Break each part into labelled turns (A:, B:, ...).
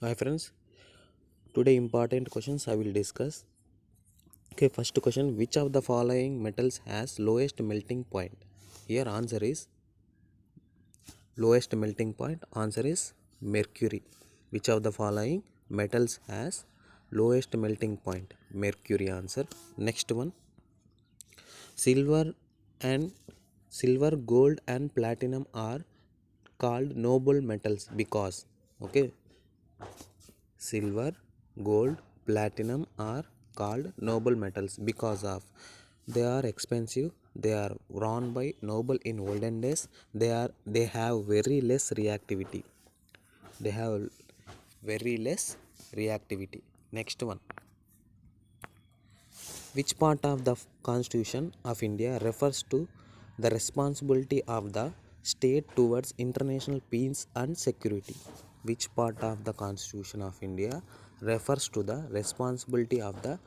A: Hi friends, today important questions I will discuss. Okay, first question, which of the following metals has lowest melting point? Here answer is lowest melting point. Answer is mercury. Which of the following metals has lowest melting point? Mercury answer. Next one, silver and gold and platinum are called noble metals because okay, silver, gold, platinum are called noble metals because of they are expensive, they are worn by noble in olden days, they have very less reactivity. They have very less reactivity. Next one. Which part of the Constitution of India refers to the responsibility of the state towards international peace and security? Which part of the Constitution of India refers to the responsibility of the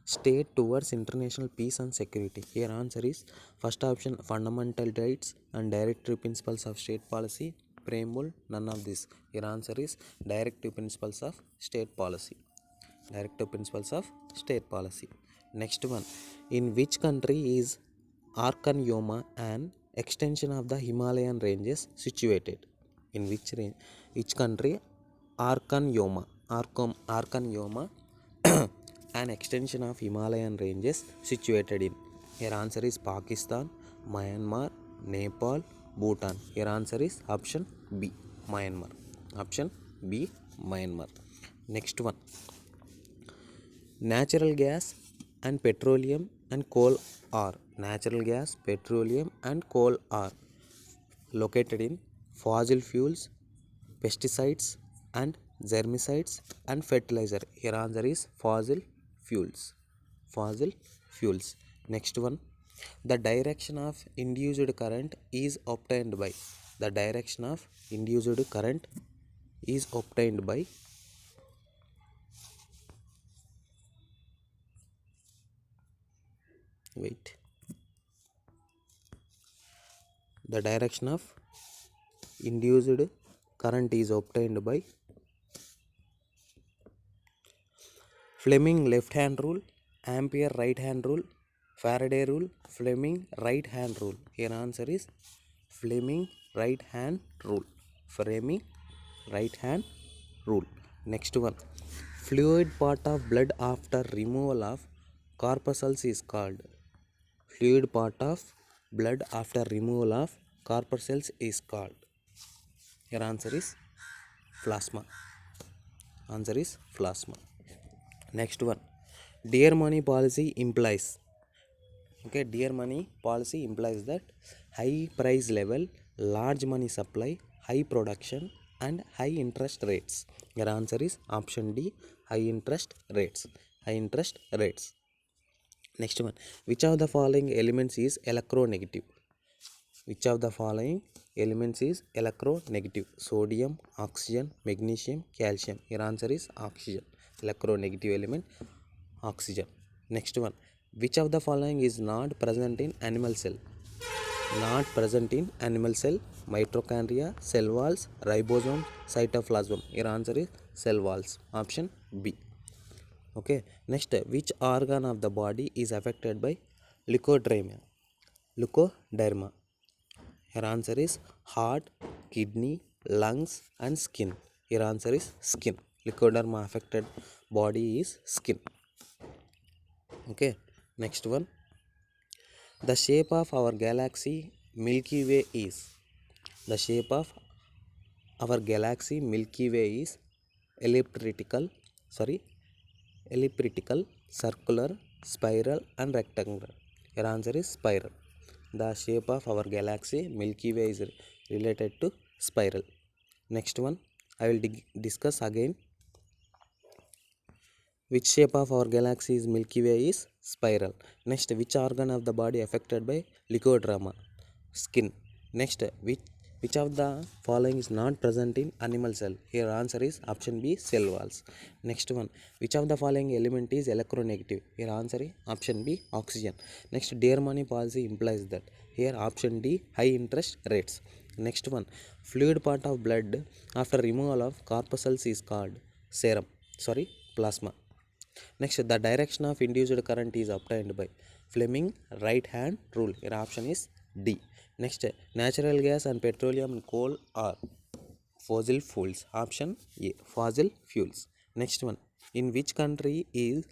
A: state towards international peace and security? Here answer is first option, fundamental rights and directive principles of state policy. Preamble, none of this. Here answer is directive principles of state policy. Directive principles of state policy. Next one, in which country is Arkan Yoma an extension of the Himalayan ranges situated? In which country Arkan Yoma, Arkan Yoma an extension of Himalayan ranges situated in? Here answer is Pakistan, Myanmar, Nepal, Bhutan. Here answer is option B, Myanmar. Option B, Myanmar. Next one, natural gas and petroleum and coal are located in fossil fuels, pesticides and germicides and fertilizer. Here answer is fossil fuels. Fossil fuels. Next one, the direction of induced current is obtained by. The direction of induced current is obtained by. Wait. The direction of induced current is obtained by Fleming left hand rule, Ampere right hand rule, Faraday rule, Fleming right hand rule. Here answer is Fleming right hand rule. Fleming right hand rule. Next one, fluid part of blood after removal of corpuscles is called. Fluid part of blood after removal of corpuscles is called. Here answer is plasma. Answer is plasma. Next one, dear money policy implies. Okay, dear money policy implies that high price level, large money supply, high production and high interest rates. Your answer is option D, high interest rates. High interest rates. Next one, which of the following elements is electronegative? Which of the following elements is electronegative? Sodium, oxygen, magnesium, calcium. Your answer is oxygen. Electronegative element, oxygen. Next one, which of the following is not present in animal cell? Not present in animal cell: mitochondria, cell walls, ribosomes, cytoplasm. Your answer is cell walls. Option B. Okay. Next, which organ of the body is affected by leukoderma? Leukoderma. Your answer is heart, kidney, lungs and skin. Your answer is skin. Leukoderma affected body is skin. Okay. Next one, the shape of our galaxy Milky Way is. The shape of our galaxy Milky Way is elliptical, circular, spiral and rectangular. Your answer is spiral. The shape of our galaxy Milky Way is related to spiral. Next one, I will discuss again. Which shape of our galaxy is Milky Way is spiral. Next, which organ of the body affected by leukoderma? Skin. Next, which of the following is not present in animal cell? Here answer is option B, cell walls. Next one, which of the following element is electronegative? Here answer is option B, oxygen. Next, dear money policy implies that. Here option D, high interest rates. Next one, fluid part of blood after removal of corpuscles is called. serum, sorry, plasma. Next, the direction of induced current is obtained by Fleming right hand rule. Your option is D. Next, natural gas and petroleum and coal are fossil fuels. Option A, fossil fuels. Next one, in which country is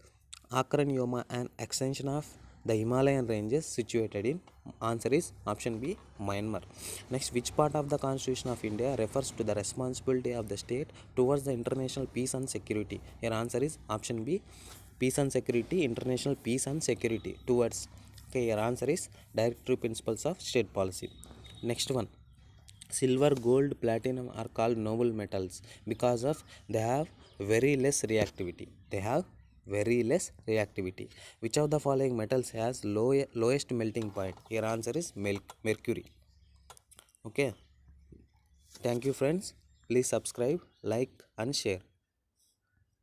A: Akranyoma an extension of the Himalayan ranges situated in? Answer is option B, Myanmar. Next, which part of the Constitution of India refers to the responsibility of the state towards the international peace and security? Your answer is option B, peace and security, international peace and security towards. Okay, your answer is directory principles of state policy. Next one, silver, gold, platinum are called noble metals because of they have very less reactivity. They have very less reactivity. Which of the following metals has lowest melting point? Your answer is mercury. Okay. Thank you friends. Please subscribe, like and share.